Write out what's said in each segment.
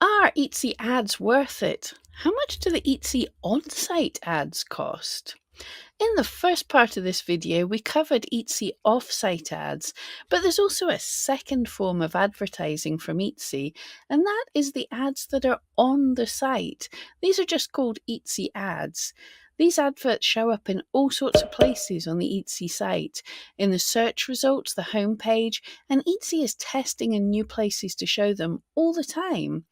Are Etsy ads worth it? How much do the Etsy on-site ads cost? In the first part of this video, we covered Etsy off-site ads, but there's also a second form of advertising from Etsy, and that is the ads that are on the site. These are just called Etsy ads. These adverts show up in all sorts of places on the Etsy site, in the search results, the homepage, and Etsy is testing in new places to show them all the time.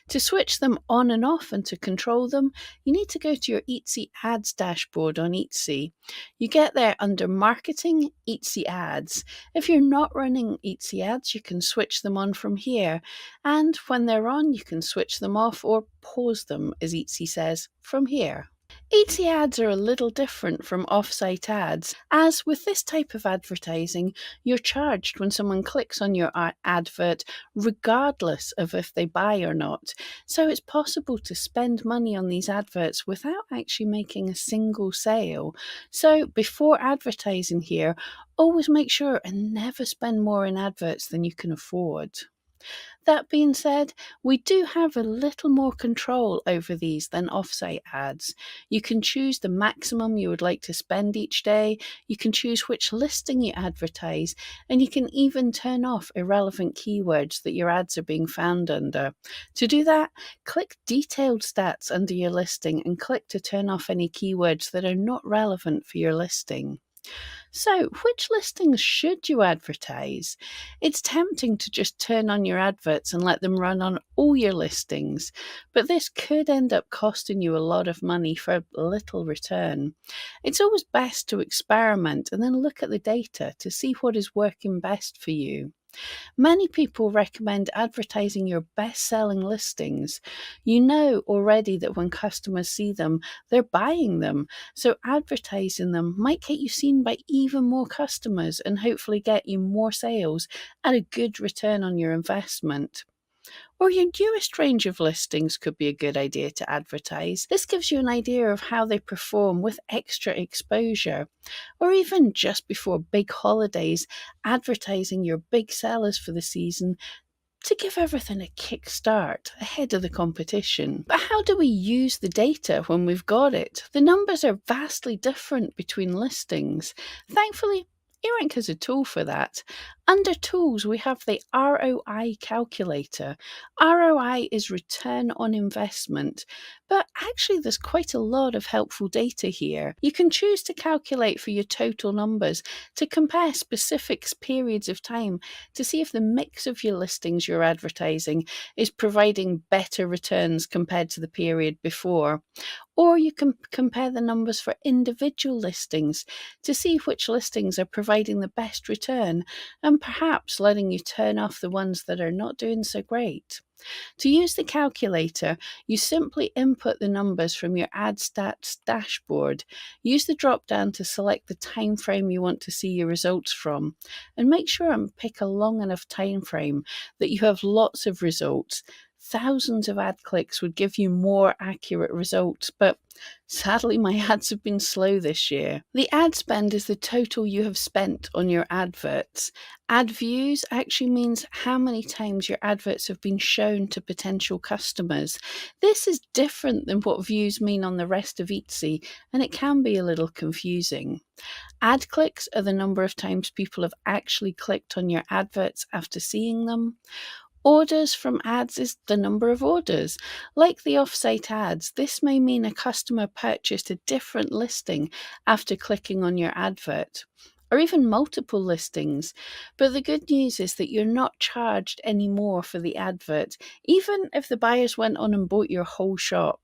To switch them on and off and to control them, you need to go to your Etsy ads dashboard on Etsy. You get there under Marketing, Etsy Ads. If you're not running Etsy ads, you can switch them on from here. And when they're on, you can switch them off or pause them, as Etsy says, from here. Etsy ads are a little different from off-site ads, as with this type of advertising, you're charged when someone clicks on your advert regardless of if they buy or not. So it's possible to spend money on these adverts without actually making a single sale. So before advertising here, always make sure and never spend more in adverts than you can afford. That being said, we do have a little more control over these than offsite ads. You can choose the maximum you would like to spend each day, you can choose which listing you advertise, and you can even turn off irrelevant keywords that your ads are being found under. To do that, click Detailed Stats under your listing and click to turn off any keywords that are not relevant for your listing. So, which listings should you advertise? It's tempting to just turn on your adverts and let them run on all your listings, but this could end up costing you a lot of money for little return. It's always best to experiment and then look at the data to see what is working best for you. Many people recommend advertising your best-selling listings. You know already that when customers see them, they're buying them, so advertising them might get you seen by even more customers and hopefully get you more sales at a good return on your investment. Or your newest range of listings could be a good idea to advertise. This gives you an idea of how they perform with extra exposure. Or even just before big holidays, advertising your big sellers for the season to give everything a kick start ahead of the competition. But how do we use the data when we've got it? The numbers are vastly different between listings. Thankfully, eRank has a tool for that. Under Tools, we have the ROI calculator. ROI is return on investment, but actually there's quite a lot of helpful data here. You can choose to calculate for your total numbers to compare specific periods of time to see if the mix of your listings you're advertising is providing better returns compared to the period before. Or you can compare the numbers for individual listings to see which listings are providing the best return and perhaps letting you turn off the ones that are not doing so great. To use the calculator, you simply input the numbers from your ad stats dashboard. Use the drop down to select the time frame you want to see your results from, and make sure and pick a long enough time frame that you have lots of results. Thousands of ad clicks would give you more accurate results, but sadly my ads have been slow this year. The ad spend is the total you have spent on your adverts. Ad views actually means how many times your adverts have been shown to potential customers. This is different than what views mean on the rest of Etsy, and it can be a little confusing. Ad clicks are the number of times people have actually clicked on your adverts after seeing them. Orders from ads is the number of orders. Like the offsite ads, this may mean a customer purchased a different listing after clicking on your advert, or even multiple listings. But the good news is that you're not charged any more for the advert, even if the buyers went on and bought your whole shop.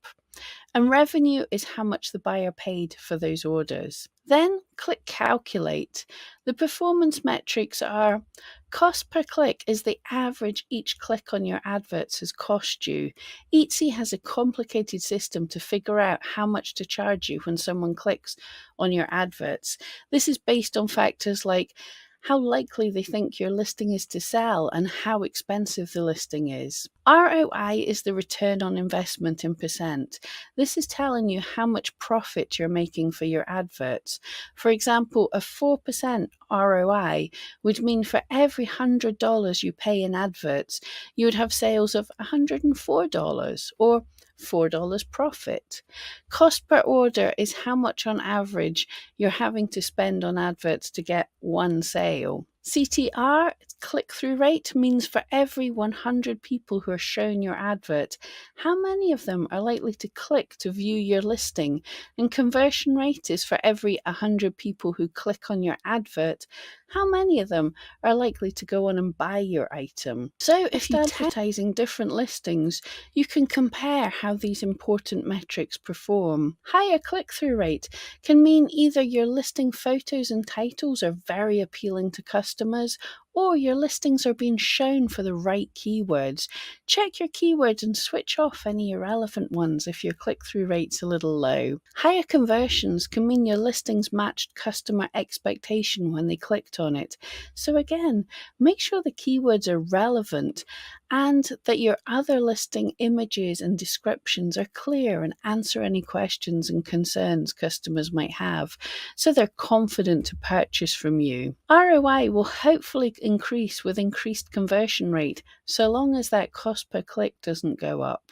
And revenue is how much the buyer paid for those orders. Then click Calculate. The performance metrics are: cost per click is the average each click on your adverts has cost you. Etsy has a complicated system to figure out how much to charge you when someone clicks on your adverts. This is based on factors like how likely they think your listing is to sell, and how expensive the listing is. ROI is the return on investment in percent. This is telling you how much profit you're making for your adverts. For example, a 4% ROI would mean for every $100 you pay in adverts, you would have sales of $104 or $4 profit. Cost per order is how much on average you're having to spend on adverts to get one sale. CTR, click-through rate, means for every 100 people who are shown your advert, how many of them are likely to click to view your listing? And conversion rate is for every 100 people who click on your advert, how many of them are likely to go on and buy your item? So if you're advertising different listings, you can compare how these important metrics perform. Higher click-through rate can mean either your listing photos and titles are very appealing to customers, or your listings are being shown for the right keywords. Check your keywords and switch off any irrelevant ones if your click-through rate's a little low. Higher conversions can mean your listings matched customer expectation when they clicked on it. So again, make sure the keywords are relevant and that your other listing images and descriptions are clear and answer any questions and concerns customers might have, so they're confident to purchase from you. ROI will hopefully increase with increased conversion rate, so long as that cost per click doesn't go up.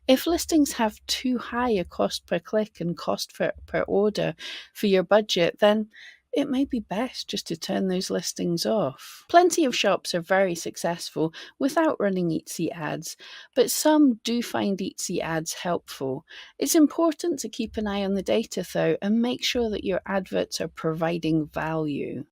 If listings have too high a cost per click and cost per order for your budget, then it may be best just to turn those listings off. Plenty of shops are very successful without running Etsy ads, but some do find Etsy ads helpful. It's important to keep an eye on the data though, and make sure that your adverts are providing value.